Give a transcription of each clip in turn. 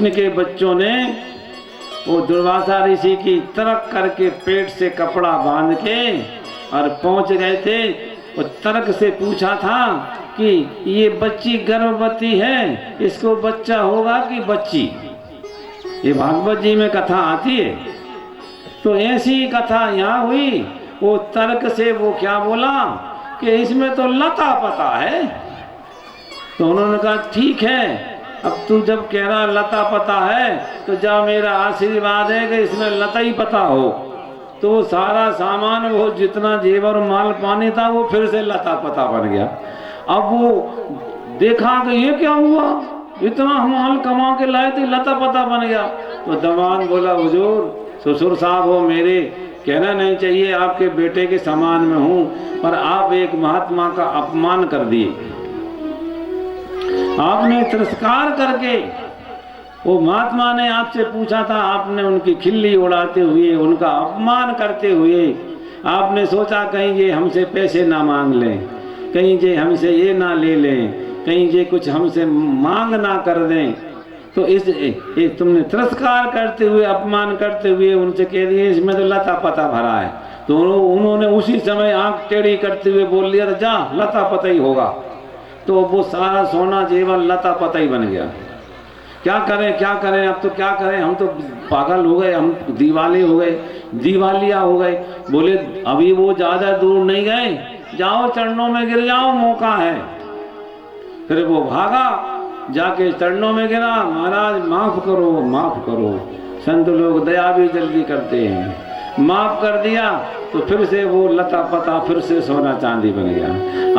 कृष्ण के बच्चों ने वो दुर्वासा ऋषि की तर्क करके पेट से कपड़ा बांध के और पहुंच गए थे। वो तर्क से पूछा था कि ये बच्ची गर्भवती है, इसको बच्चा होगा कि बच्ची। ये भागवत जी में कथा आती है। तो ऐसी कथा यहाँ हुई। वो तर्क से वो क्या बोला कि इसमें तो लता पता है। तो उन्होंने कहा ठीक है, अब तू जब कह रहा लता पता है तो जा, मेरा आशीर्वाद है कि इसमें लता ही पता हो। तो वो सारा सामान, वो जितना जेवर माल पानी था, वो फिर से लता पता बन गया। अब वो देखा कि ये क्या हुआ, इतना हम माल कमा के लाए थे, लता पता बन गया। तो दमाद बोला हुजूर, ससुर साहब हो मेरे, कहना नहीं चाहिए, आपके बेटे के समान में हूँ, पर आप एक महात्मा का अपमान कर दिए। आपने तिरस्कार करके, वो महात्मा ने आपसे पूछा था, आपने उनकी खिल्ली उड़ाते हुए, उनका अपमान करते हुए, आपने सोचा कहीं ये हमसे पैसे ना मांग लें, कहीं ये हमसे ये ना ले लें, कहीं ये कुछ हमसे मांग ना कर दें। तो इस तुमने तिरस्कार करते हुए, अपमान करते हुए उनसे कह दिए इसमें तो लता पता भरा है। तो उन्होंने उसी समय आंख टेढ़ी करते हुए बोल लिया, तो जा लता पता ही होगा। तो वो सारा सोना जेवर लता पता ही बन गया। क्या करें क्या करें, अब तो क्या करें, हम तो पागल हो गए, हम दीवाले हो गए, दीवालिया हो गए। बोले अभी वो ज़्यादा दूर नहीं गए, जाओ चरणों में गिर जाओ, मौका है। फिर वो भागा, जाके चरणों में गिरा, महाराज माफ़ करो माफ़ करो। संत लोग दया भी जल्दी करते हैं। माफ़ कर दिया तो फिर से वो लता पता, फिर से सोना चांदी बन गया।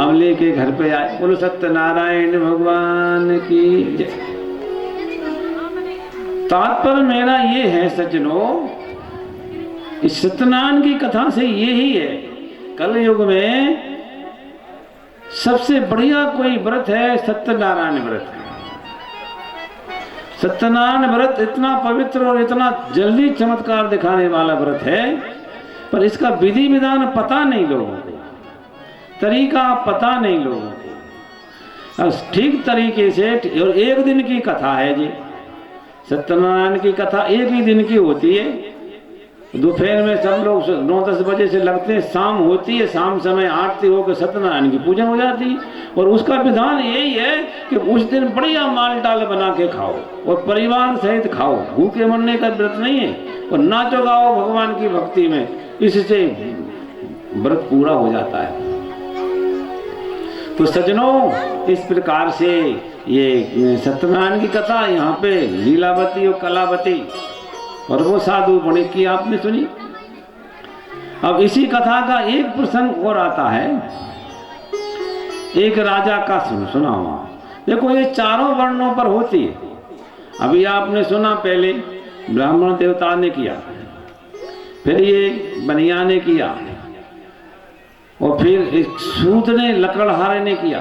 अब लेके घर पे आए। बोलो सत्यनारायण भगवान की जय। तात्पर्य मेरा ये है सज्जनों, इस सत्यनारायण की कथा से यही है, कलयुग में सबसे बढ़िया कोई व्रत है सत्यनारायण व्रत। सत्यनारायण व्रत इतना पवित्र और इतना जल्दी चमत्कार दिखाने वाला व्रत है, पर इसका विधि विधान पता नहीं लोगों को, तरीका पता नहीं लोगों को। ठीक तरीके से, और एक दिन की कथा है जी, सत्यनारायण की कथा एक ही दिन की होती है। दोपहर में सब लोग 9-10 बजे से लगते हैं, शाम होती है, शाम समय आरती होकर सत्यनारायण की पूजा हो जाती है। और उसका विधान यही है कि उस दिन बढ़िया माल डाल बना के खाओ और परिवार सहित खाओ, भूखे मरने का व्रत नहीं है। और नाचो गाओ भगवान की भक्ति में, इससे व्रत पूरा हो जाता है। तो सज्जनों, इस प्रकार से ये सत्यनारायण की कथा यहाँ पे लीलावती और कलावती और वो साधु बड़े की आपने सुनी। अब इसी कथा का एक प्रसंग और आता है, एक राजा का सुना हुआ। देखो ये चारों वर्णों पर होती है। अभी आपने सुना, पहले ब्राह्मण देवता ने किया, फिर ये बनिया ने किया, और फिर एक सूद ने, लकड़हारे ने किया,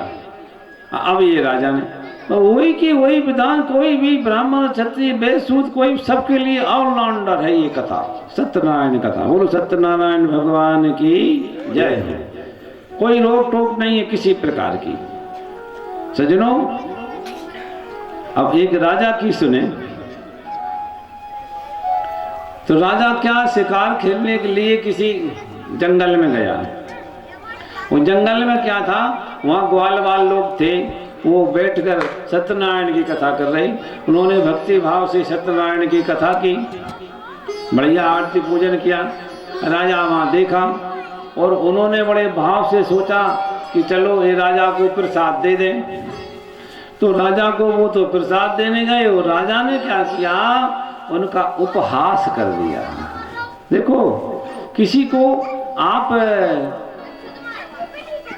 अब ये राजा ने। तो वही की वही विधान, कोई भी ब्राह्मण क्षत्रिय वैश्य सूद, कोई सबके लिए ऑलराउंडर है ये कथा, सत्यनारायण कथा। बोलो सत्यनारायण भगवान की जय हो। कोई रोक टोक नहीं है किसी प्रकार की। सज्जनों, अब एक राजा की सुने। तो राजा क्या शिकार खेलने के लिए किसी जंगल में गया। वो जंगल में क्या था, वहाँ ग्वाल वाल लोग थे, वो बैठकर सत्यनारायण की कथा कर रहे। उन्होंने भक्ति भाव से सत्यनारायण की कथा की, बढ़िया आरती पूजन किया। राजा वहाँ देखा और उन्होंने बड़े भाव से सोचा कि चलो ये राजा को प्रसाद दे दें। तो राजा को वो तो प्रसाद देने गए, और राजा ने क्या किया, उनका उपहास कर दिया। देखो, किसी को आप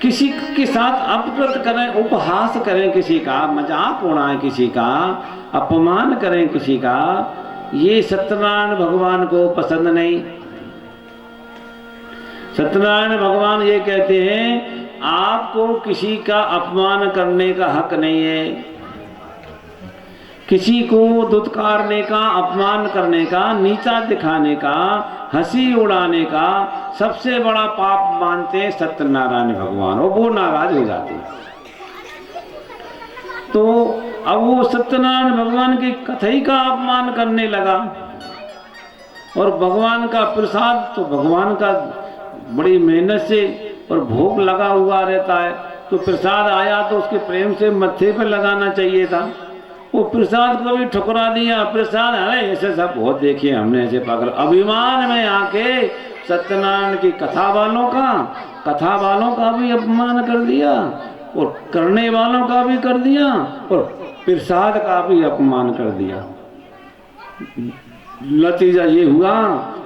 किसी के साथ अपकृत करें, उपहास करें, किसी का मजाक उड़ाएं, किसी का अपमान करें, किसी का, ये सत्यनारायण भगवान को पसंद नहीं। सत्यनारायण भगवान ये कहते हैं, आपको किसी का अपमान करने का हक नहीं है, किसी को दुत्कारने का, अपमान करने का, नीचा दिखाने का, हंसी उड़ाने का सबसे बड़ा पाप मानते हैं सत्यनारायण भगवान, और वो नाराज हो जाते हैं। तो अब वो सत्यनारायण भगवान की कथई का अपमान करने लगा। और भगवान का प्रसाद तो भगवान का बड़ी मेहनत से और भोग लगा हुआ रहता है, तो प्रसाद आया तो उसके प्रेम से मत्थे पे लगाना चाहिए था। वो प्रसाद को भी ठुकरा दिया। प्रसाद, अरे ऐसे सब बहुत देखे हमने, ऐसे पागल अभिमान में आके सत्यनारायण की कथा वालों का भी अपमान कर दिया और करने वालों का भी कर दिया और प्रसाद का भी अपमान कर दिया। नतीजा ये हुआ,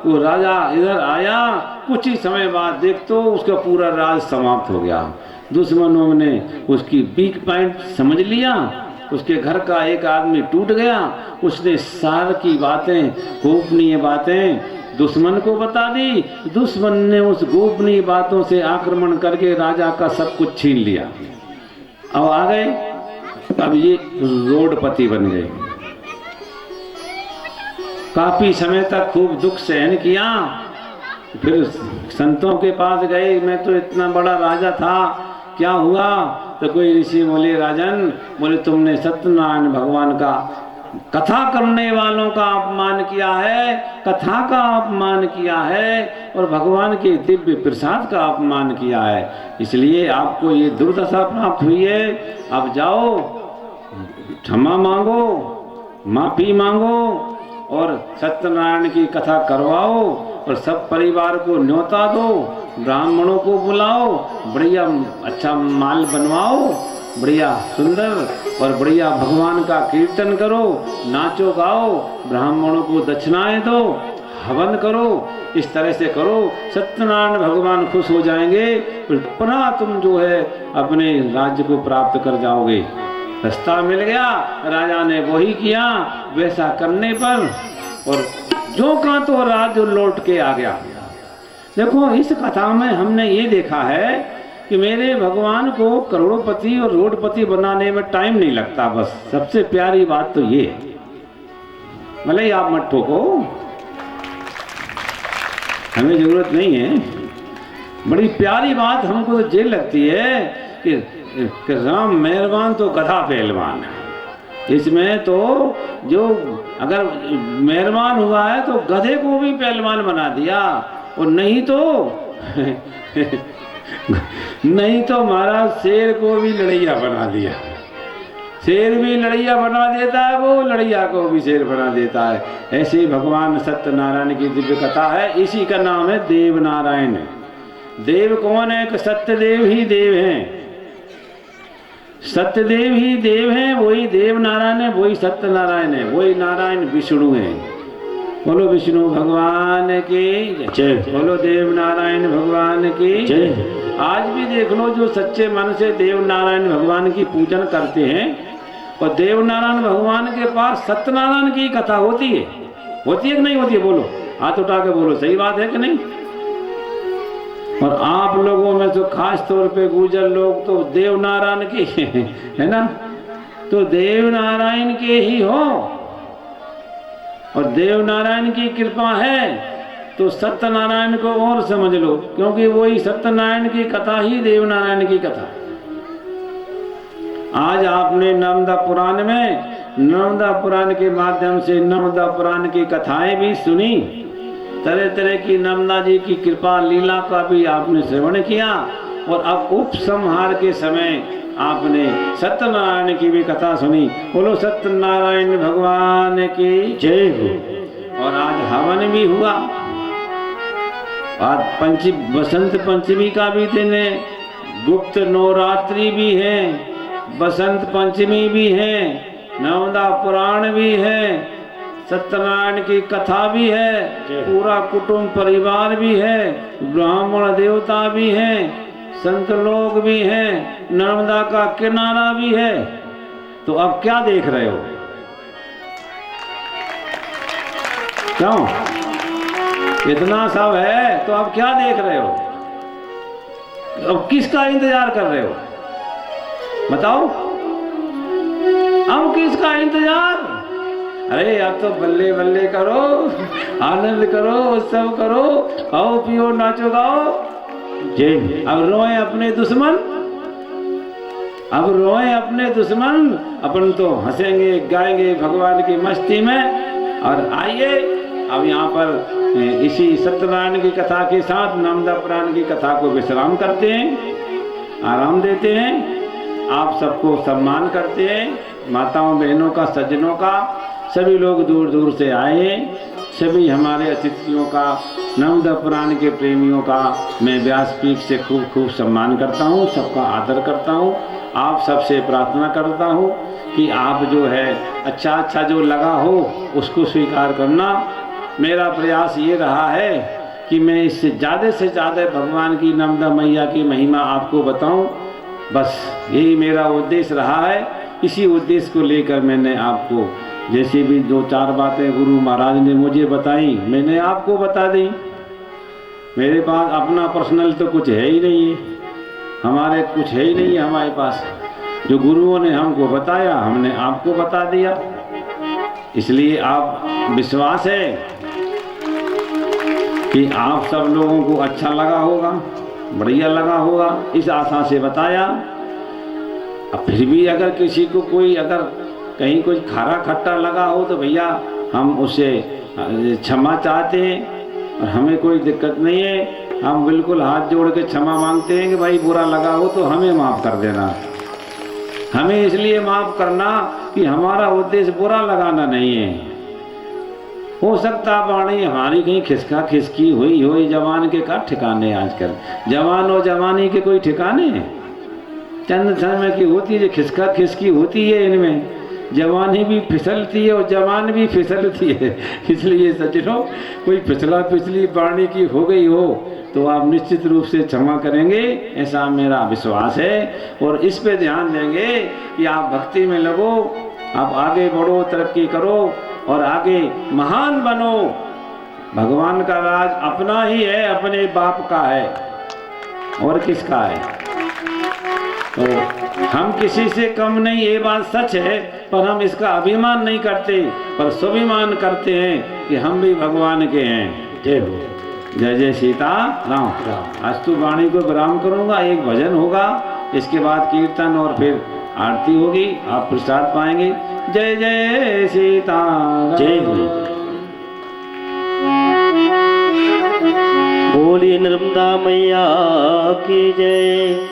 वो राजा इधर आया, कुछ ही समय बाद देख तो उसका पूरा राज समाप्त हो गया। दुश्मनों ने उसकी वीक पॉइंट समझ लिया, उसके घर का एक आदमी टूट गया। उसने सार की बातें, गोपनीय बातें दुश्मन को बता दी। दुश्मन ने उस गोपनीय बातों से आक्रमण करके राजा का सब कुछ छीन लिया। अब आ गए, अब ये रोडपति बन गए। काफी समय तक खूब दुख सहन किया। फिर संतों के पास गए, मैं तो इतना बड़ा राजा था, क्या हुआ? तो कोई ऋषि बोले, राजन, बोले तुमने सत्यनारायण भगवान का कथा करने वालों का अपमान किया है, कथा का अपमान किया है और भगवान के दिव्य प्रसाद का अपमान किया है, इसलिए आपको ये दुर्दशा प्राप्त हुई है। अब जाओ, क्षमा मांगो, माफी मांगो और सत्यनारायण की कथा करवाओ और सब परिवार को न्योता दो, ब्राह्मणों को बुलाओ, बढ़िया अच्छा माल बनवाओ, बढ़िया सुंदर और बढ़िया भगवान का कीर्तन करो, नाचो गाओ, ब्राह्मणों को दक्षिणाएं दो, हवन करो, इस तरह से करो। सत्यनारायण भगवान खुश हो जाएंगे, फिर पुनः तुम जो है अपने राज्य को प्राप्त कर जाओगे। रास्ता मिल गया, राजा ने वही किया। वैसा करने पर और जो कहा तो राज्य लौट के आ गया। देखो, इस कथा में हमने ये देखा है कि मेरे भगवान को करोड़पति और रोडपति बनाने में टाइम नहीं लगता। बस सबसे प्यारी बात तो ये है, भले ही आप मत ठोको, हमें जरूरत नहीं है। बड़ी प्यारी बात हमको तो ये लगती है कि राम मेहरबान तो गधा पहलवान है। इसमें तो जो अगर मेहरबान हुआ है तो गधे को भी पहलवान बना दिया, और नहीं तो महाराज शेर को भी लड़ैया बना दिया। शेर भी लड़ैया बना देता है, वो लड़ैया को भी शेर बना देता है। ऐसे भगवान सत्यनारायण की दिव्य कथा है। इसी का नाम है देव नारायण। देव कौन है? सत्यदेव ही देव हैं, सत्यदेव ही देव हैं, वही देव नारायण है, वही सत्यनारायण है, वही नारायण विष्णु है। बोलो विष्णु भगवान की जय, बोलो देव नारायण भगवान की जय। आज भी देख लो, जो सच्चे मन से देव नारायण भगवान की पूजन करते हैं और देव नारायण भगवान के पास सत्यनारायण की कथा होती है कि नहीं होती है? बोलो, हाथ उठा के बोलो, सही बात है कि नहीं? और आप लोगों में तो खास तौर पे गुर्जर लोग तो देव नारायण के है ना, तो देव नारायण के ही हो और देव नारायण की कृपा है तो सत्यनारायण को और समझ लो, क्योंकि वही सत्यनारायण की कथा ही देव नारायण की कथा। आज आपने नर्मदा पुराण में, नर्मदा पुराण के माध्यम से नर्मदा पुराण की कथाएं भी सुनी, तरह तरह की नर्मदा जी की कृपा लीला का भी आपने श्रवण किया, और अब उपसंहार के समय आपने सत्यनारायण की भी कथा सुनी। बोलो सत्यनारायण भगवान की जय हो। और आज हवन भी हुआ, आज बसंत पंचमी का भी दिन है, गुप्त नवरात्रि भी है, बसंत पंचमी भी है, नर्मदा पुराण भी है, सत्यनारायण की कथा भी है, पूरा कुटुंब परिवार भी है, ब्राह्मण देवता भी हैं, संत लोग भी हैं, नर्मदा का किनारा भी है। तो अब क्या देख रहे हो? क्यों इतना सब है तो अब क्या देख रहे हो? अब किसका इंतजार कर रहे हो? बताओ, अब किसका इंतजार? अरे अब तो बल्ले बल्ले करो, आनंद करो, उत्सव करो, खाओ पियो नाचो गाओ। अब रोए अपने दुश्मन, अब रोए अपने दुश्मन, अपन तो हंसेंगे गाएंगे भगवान की मस्ती में। और आइए अब यहाँ पर इसी सत्यनारायण की कथा के साथ नामदा पुराण की कथा को विश्राम करते हैं, आराम देते हैं। आप सबको सम्मान करते हैं, माताओं बहनों का, सज्जनों का, सभी लोग दूर दूर से आए, सभी हमारे अतिथियों का, नामदा पुराण के प्रेमियों का मैं व्यासपीठ से खूब खूब सम्मान करता हूँ, सबका आदर करता हूँ। आप सबसे प्रार्थना करता हूँ कि आप जो है अच्छा अच्छा जो लगा हो उसको स्वीकार करना। मेरा प्रयास ये रहा है कि मैं इससे ज़्यादा से ज़्यादा भगवान की नर्मदा मैया की महिमा आपको बताऊं, बस यही मेरा उद्देश्य रहा है। इसी उद्देश्य को लेकर मैंने आपको जैसे भी 2-4 बातें गुरु महाराज ने मुझे बताई मैंने आपको बता दी। मेरे पास अपना पर्सनल तो कुछ है ही नहीं है, हमारे कुछ है ही नहीं है हमारे पास। जो गुरुओं ने हमको बताया हमने आपको बता दिया, इसलिए आप विश्वास है कि आप सब लोगों को अच्छा लगा होगा, बढ़िया लगा होगा, इस आशा से बताया। अब फिर भी अगर किसी को कोई अगर कहीं कोई खारा खट्टा लगा हो तो भैया हम उसे क्षमा चाहते हैं और हमें कोई दिक्कत नहीं है। हम बिल्कुल हाथ जोड़ के क्षमा मांगते हैं कि भाई बुरा लगा हो तो हमें माफ़ कर देना। हमें इसलिए माफ़ करना कि हमारा उद्देश्य बुरा लगाना नहीं है। हो सकता वाणी हमारी कहीं खिसका खिसकी हुई हो, जवान के का ठिकाने, आजकल जवान और जवानी के कोई ठिकाने हैं। चंद समय की होती है, खिसका खिसकी होती है, इनमें जवानी भी फिसलती है और जवान भी फिसलती है। इसलिए सज्जनों कोई पिछली वाणी की हो गई हो तो आप निश्चित रूप से क्षमा करेंगे, ऐसा मेरा विश्वास है। और इस पे ध्यान देंगे कि आप भक्ति में लगो, आप आगे बढ़ो, तरक्की करो और आगे महान बनो। भगवान का राज अपना ही है, अपने बाप का है और किसका है। तो हम किसी से कम नहीं, ये बात सच है, पर हम इसका अभिमान नहीं करते, पर स्वाभिमान करते हैं कि हम भी भगवान के हैं। जय हो, जय जय सीता राम। आज तो वाणी को विराम करूंगा, एक भजन होगा, इसके बाद कीर्तन और फिर आरती होगी, आप प्रसाद पाएंगे। जय जय सीता, जय हो। बोली नर्मदा मैया की जय।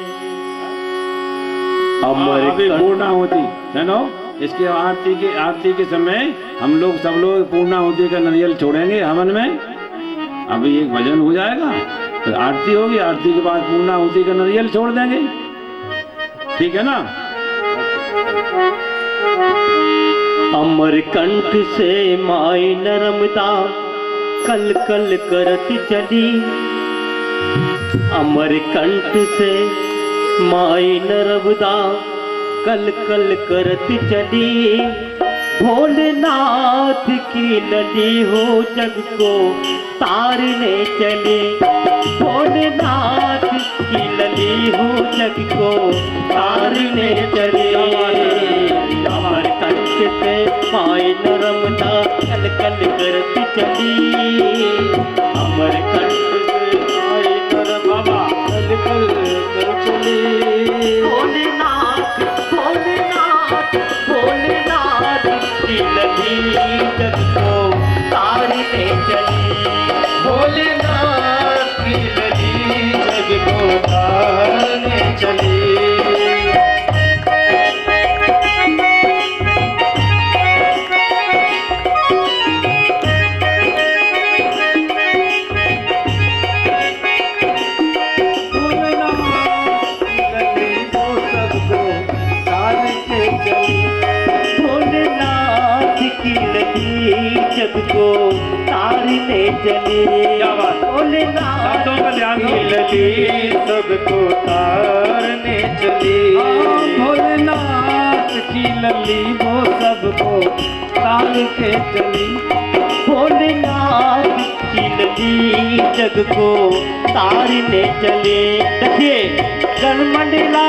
अमर पूर्णाहुति सुनो, इसके आरती के समय हम लोग सब लोग पूर्णाहुति का नारियल छोड़ेंगे हवन में। अभी एक भजन हो जाएगा, फिर आरती होगी, आरती के बाद पूर्णाहुति का नारियल छोड़ देंगे, ठीक है ना। अमर कंठ से माई नर्मदा कल कल करत चली। अमर कंठ से माई नर्मदा कल कल करत चली। भोलेनाथ की नदी हो जग को तारने चले। भोलेनाथ की नदी हो जग को तारने चले। अमर कंठ से माई नर्मदा कल कल करत चली। अमर कंठ से माई नर्मदा कल कल कर चली। भोलेनाथ भोलेनाथ भोलेनाथ की नदी जग को तारने चली। भोलेनाथ की नदी जग को तारने चली। जग को तारने चली। भोलेनाथ की नदी सबको तारने चली। भोलेनाथ की लली वो सबको तार के चली। भोलेनाथ की नदी जग को तारने चले। देखिए गण मंडला